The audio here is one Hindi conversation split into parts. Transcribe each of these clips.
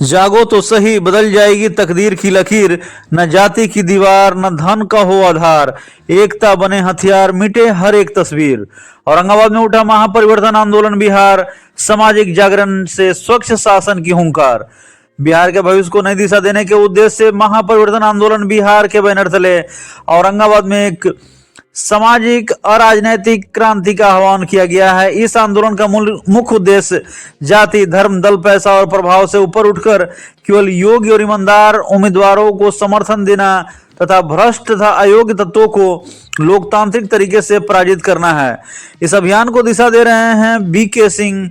जागो तो सही, बदल जाएगी तकदीर की लकीर। न जाति की दीवार, न धन का हो आधार, एकता बने हथियार, मिटे हर एक तस्वीर। औरंगाबाद में उठा महापरिवर्तन आंदोलन, बिहार सामाजिक जागरण से स्वच्छ शासन की हुंकार। बिहार के भविष्य को नई दिशा देने के उद्देश्य से महापरिवर्तन आंदोलन बिहार के बैनर तले औरंगाबाद में एक सामाजिक और राजनैतिक क्रांति का आह्वान किया गया है। इस आंदोलन का मुख्य उद्देश्य जाति, धर्म, दल, पैसा और प्रभाव से ऊपर उठकर केवल योग्य और ईमानदार उम्मीदवारों को समर्थन देना तथा भ्रष्ट तथा अयोग्य तत्वों को लोकतांत्रिक तरीके से पराजित करना है। इस अभियान को दिशा दे रहे हैं बीके सिंह,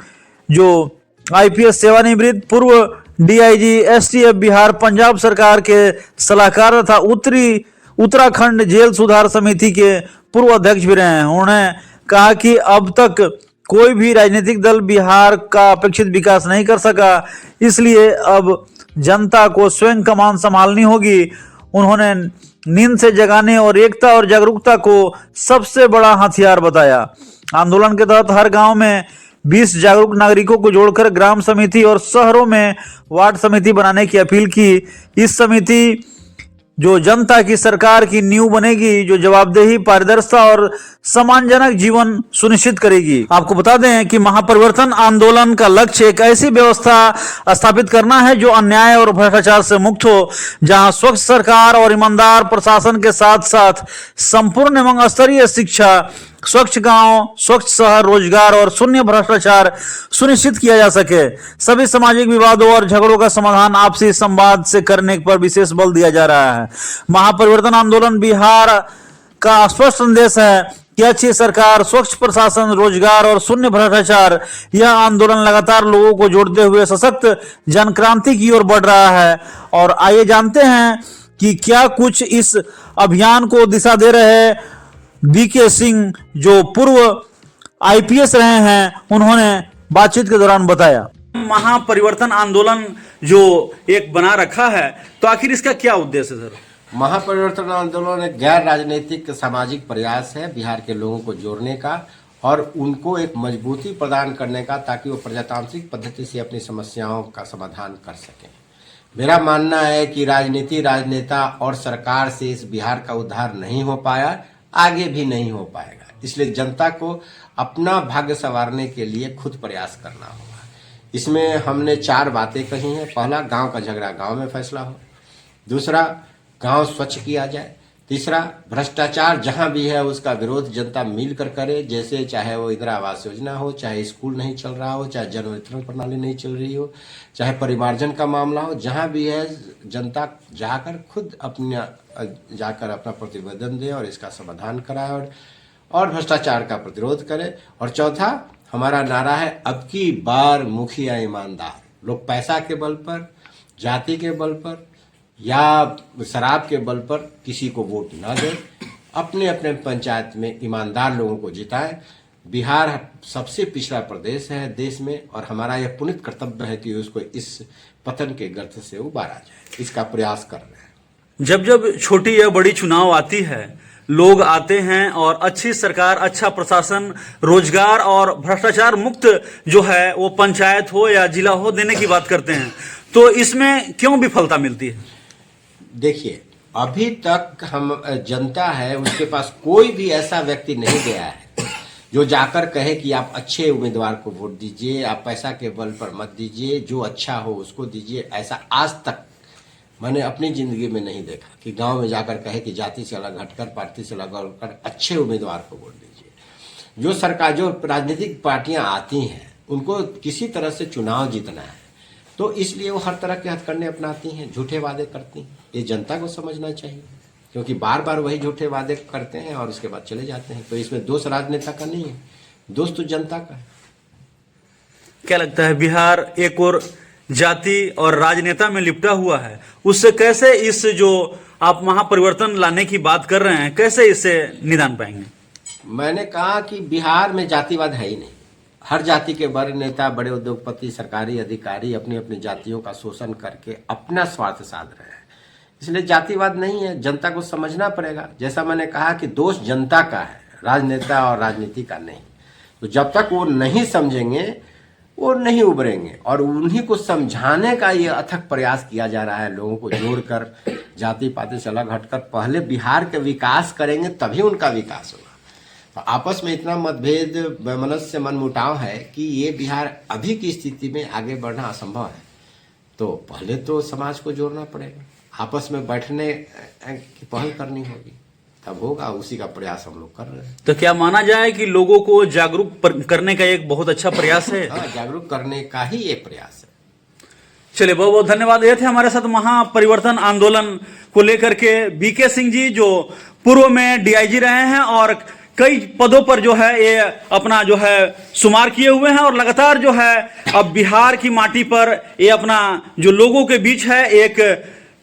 जो आईपीएस सेवानिवृत्त, पूर्व डीआईजी, एसटीएफ बिहार पंजाब सरकार के सलाहकार तथा उत्तराखंड जेल सुधार समिति के पूर्व अध्यक्ष भी रहे हैं। उन्होंने कहा कि अब तक कोई भी राजनीतिक दल बिहार का अपेक्षित विकास नहीं कर सका, इसलिए अब जनता को स्वयं कमान संभालनी होगी। उन्होंने नींद से जगाने और एकता और जागरूकता को सबसे बड़ा हथियार बताया। आंदोलन के तहत हर गांव में 20 जागरूक नागरिकों को जोड़कर ग्राम समिति और शहरों में वार्ड समिति बनाने की अपील की। इस समिति जो जनता की सरकार की नींव बनेगी, जो जवाबदेही, पारदर्शिता और सम्मानजनक जीवन सुनिश्चित करेगी। आपको बता दें कि महापरिवर्तन आंदोलन का लक्ष्य एक ऐसी व्यवस्था स्थापित करना है जो अन्याय और भ्रष्टाचार से मुक्त हो, जहां स्वच्छ सरकार और ईमानदार प्रशासन के साथ साथ संपूर्ण एवं स्तरीय शिक्षा, स्वच्छ गांव, स्वच्छ शहर, रोजगार और शून्य भ्रष्टाचार सुनिश्चित किया जा सके। सभी सामाजिक विवादों और झगड़ों का समाधान आपसी संवाद से करने पर विशेष बल दिया जा रहा है। महापरिवर्तन आंदोलन बिहार का स्पष्ट संदेश है कि अच्छी सरकार, स्वच्छ प्रशासन, रोजगार और शून्य भ्रष्टाचार। यह आंदोलन लगातार लोगों को जोड़ते हुए सशक्त जन क्रांति की ओर बढ़ रहा है। और आइए जानते हैं कि क्या कुछ इस अभियान को दिशा दे रहे बीके सिंह, जो पूर्व आईपीएस रहे हैं, उन्होंने बातचीत के दौरान बताया। महापरिवर्तन आंदोलन जो एक बना रखा है, तो आखिर इसका क्या उद्देश्य है सर? महापरिवर्तन आंदोलन एक गैर राजनीतिक सामाजिक प्रयास है बिहार के लोगों को जोड़ने का और उनको एक मजबूती प्रदान करने का, ताकि वो प्रजातांत्रिक पद्धति से अपनी समस्याओं का समाधान कर सकें। मेरा मानना है कि राजनीति, राजनेता और सरकार से इस बिहार का उद्धार नहीं हो पाया, आगे भी नहीं हो पाएगा। इसलिए जनता को अपना भाग्य संवारने के लिए खुद प्रयास करना होगा। इसमें हमने 4 बातें कही हैं। पहला, गांव का झगड़ा गांव में फैसला हो। दूसरा, गांव स्वच्छ किया जाए। तीसरा, भ्रष्टाचार जहां भी है उसका विरोध जनता मिलकर करे, जैसे चाहे वो इंदिरा आवास योजना हो, चाहे स्कूल नहीं चल रहा हो, चाहे जन वितरण प्रणाली नहीं चल रही हो, चाहे परिमार्जन का मामला हो, जहां भी है जनता जाकर खुद अपना प्रतिवेदन दे और इसका समाधान कराए और भ्रष्टाचार का प्रतिरोध करे। और चौथा, हमारा नारा है, अब की बार मुखिया ईमानदार। लोग पैसा के बल पर, जाति के बल पर या शराब के बल पर किसी को वोट ना दें, अपने अपने पंचायत में ईमानदार लोगों को जिताएं। बिहार सबसे पिछड़ा प्रदेश है देश में और हमारा यह पुनित कर्तव्य है कि उसको इस पतन के गर्त से उबारा जाए। इसका प्रयास कर रहे हैं। जब जब छोटी या बड़ी चुनाव आती है, लोग आते हैं और अच्छी सरकार, अच्छा प्रशासन, रोजगार और भ्रष्टाचार मुक्त जो है वो पंचायत हो या जिला हो देने की बात करते हैं। तो इसमें क्यों विफलता मिलती है? देखिए, अभी तक हम जनता है उसके पास कोई भी ऐसा व्यक्ति नहीं गया है जो जाकर कहे कि आप अच्छे उम्मीदवार को वोट दीजिए, आप पैसा के बल पर मत दीजिए, जो अच्छा हो उसको दीजिए। ऐसा आज तक मैंने अपनी जिंदगी में नहीं देखा कि गांव में जाकर कहे कि जाति से अलग हटकर, पार्टी से अलग हटकर अच्छे उम्मीदवार को वोट दीजिए। जो सरकार, जो राजनीतिक पार्टियां आती हैं, उनको किसी तरह से चुनाव जीतना है, तो इसलिए वो हर तरह के हथकंडे अपनाती हैं, झूठे वादे करती हैं। ये जनता को समझना चाहिए, क्योंकि बार बार वही झूठे वादे करते हैं और उसके बाद चले जाते हैं। तो इसमें दोष राजनेता का नहीं है, दोष तो जनता का है। क्या लगता है, बिहार एक और जाति और राजनेता में लिपटा हुआ है, उससे कैसे इस जो आप महापरिवर्तन लाने की बात कर रहे हैं, कैसे इससे निदान पाएंगे? मैंने कहा कि बिहार में जातिवाद है ही नहीं। हर जाति के बड़े नेता, बड़े उद्योगपति, सरकारी अधिकारी अपनी अपनी जातियों का शोषण करके अपना स्वार्थ साध रहे हैं। इसलिए जातिवाद नहीं है, जनता को समझना पड़ेगा। जैसा मैंने कहा कि दोष जनता का है, राजनेता और राजनीति का नहीं। तो जब तक वो नहीं समझेंगे वो नहीं उभरेंगे। और उन्हीं को समझाने का ये अथक प्रयास किया जा रहा है, लोगों को जोड़कर, जाति पाति से अलग हटकर पहले बिहार के विकास करेंगे तभी उनका विकास होगा। तो आपस में इतना मतभेद, वैमनस्य, मनमुटाव है कि ये बिहार अभी की स्थिति में आगे बढ़ना असंभव है। तो पहले तो समाज को जोड़ना पड़ेगा, आपस में बैठने की पहल करनी होगी, तब होगा। उसी का प्रयास हम लोग कर रहे हैं। तो क्या माना जाए कि लोगों को जागरूक करने का एक बहुत अच्छा प्रयास है? हाँ, जागरूक करने का ही ये प्रयास है। चलिए, बहुत बहुत धन्यवाद। ये थे हमारे साथ महापरिवर्तन आंदोलन को लेकर के बीके सिंह जी, जो पूर्व में डीआईजी रहे हैं और कई पदों पर जो है ये अपना जो है शुमार किए हुए हैं, और लगातार जो है अब बिहार की माटी पर ये अपना जो लोगों के बीच है एक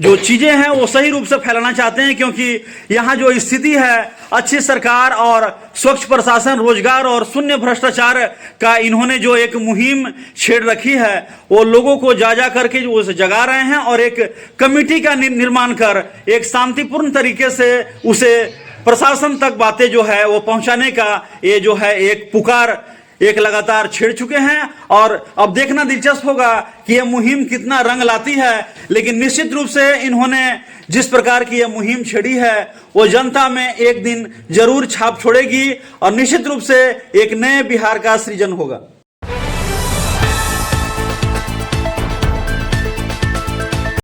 जो चीजें हैं वो सही रूप से फैलाना चाहते हैं। क्योंकि यहाँ जो स्थिति है, अच्छी सरकार और स्वच्छ प्रशासन, रोजगार और शून्य भ्रष्टाचार का इन्होंने जो एक मुहिम छेड़ रखी है, वो लोगों को जा करके जो उसे जगा रहे हैं और एक कमेटी का निर्माण कर एक शांतिपूर्ण तरीके से उसे प्रशासन तक बातें जो है वो पहुंचाने का ये जो है एक पुकार एक लगातार छेड़ चुके हैं। और अब देखना दिलचस्प होगा कि यह मुहिम कितना रंग लाती है। लेकिन निश्चित रूप से इन्होंने जिस प्रकार की यह मुहिम छेड़ी है वो जनता में एक दिन जरूर छाप छोड़ेगी और निश्चित रूप से एक नए बिहार का सृजन होगा।